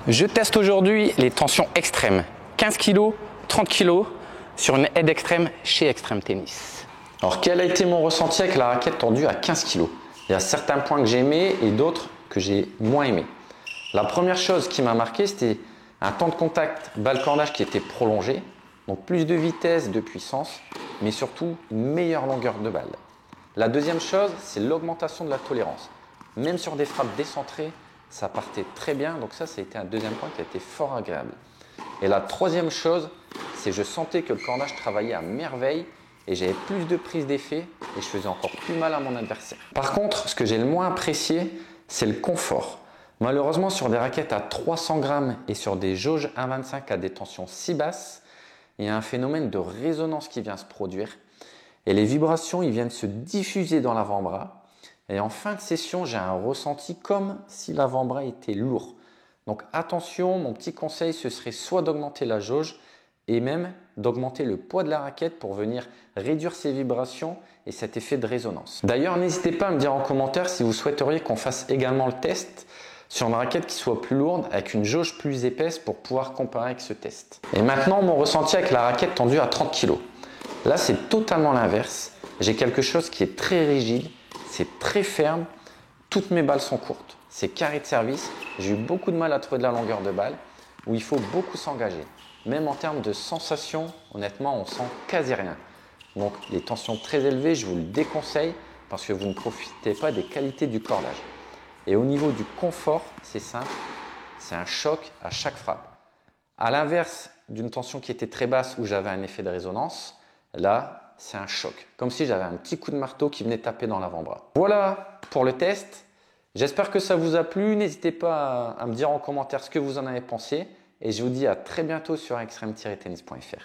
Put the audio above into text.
Je teste aujourd'hui les tensions extrêmes, 15 kg, 30 kg sur une aide extrême chez Extreme Tennis. Alors quel a été mon ressenti avec la raquette tendue à 15 kg? Il y a certains points que j'ai aimés et d'autres que j'ai moins aimés. La première chose qui m'a marqué, c'était un temps de contact balle-cordage qui était prolongé, donc plus de vitesse, de puissance, mais surtout une meilleure longueur de balle. La deuxième chose, c'est l'augmentation de la tolérance. Même sur des frappes décentrées, ça partait très bien, donc ça a été un deuxième point qui a été fort agréable. Et la troisième chose, c'est que je sentais que le cordage travaillait à merveille et j'avais plus de prise d'effet et je faisais encore plus mal à mon adversaire. Par contre, ce que j'ai le moins apprécié, c'est le confort. Malheureusement, sur des raquettes à 300 grammes et sur des jauges 1,25 à des tensions si basses, il y a un phénomène de résonance qui vient se produire et les vibrations ils viennent se diffuser dans l'avant-bras. Et en fin de session, j'ai un ressenti comme si l'avant-bras était lourd. Donc attention, mon petit conseil, ce serait soit d'augmenter la jauge et même d'augmenter le poids de la raquette pour venir réduire ces vibrations et cet effet de résonance. D'ailleurs, n'hésitez pas à me dire en commentaire si vous souhaiteriez qu'on fasse également le test sur une raquette qui soit plus lourde avec une jauge plus épaisse pour pouvoir comparer avec ce test. Et maintenant, mon ressenti avec la raquette tendue à 30 kg. Là, c'est totalement l'inverse. J'ai quelque chose qui est très rigide. C'est très ferme, toutes mes balles sont courtes, c'est carré de service, j'ai eu beaucoup de mal à trouver de la longueur de balle où il faut beaucoup s'engager. Même en termes de sensations, honnêtement, on sent quasi rien. Donc les tensions très élevées, je vous le déconseille parce que vous ne profitez pas des qualités du cordage. Et au niveau du confort, c'est simple, c'est un choc à chaque frappe. À l'inverse d'une tension qui était très basse où j'avais un effet de résonance, là, c'est un choc, comme si j'avais un petit coup de marteau qui venait taper dans l'avant-bras. Voilà pour le test. J'espère que ça vous a plu. N'hésitez pas à me dire en commentaire ce que vous en avez pensé. Et je vous dis à très bientôt sur extreme-tennis.fr.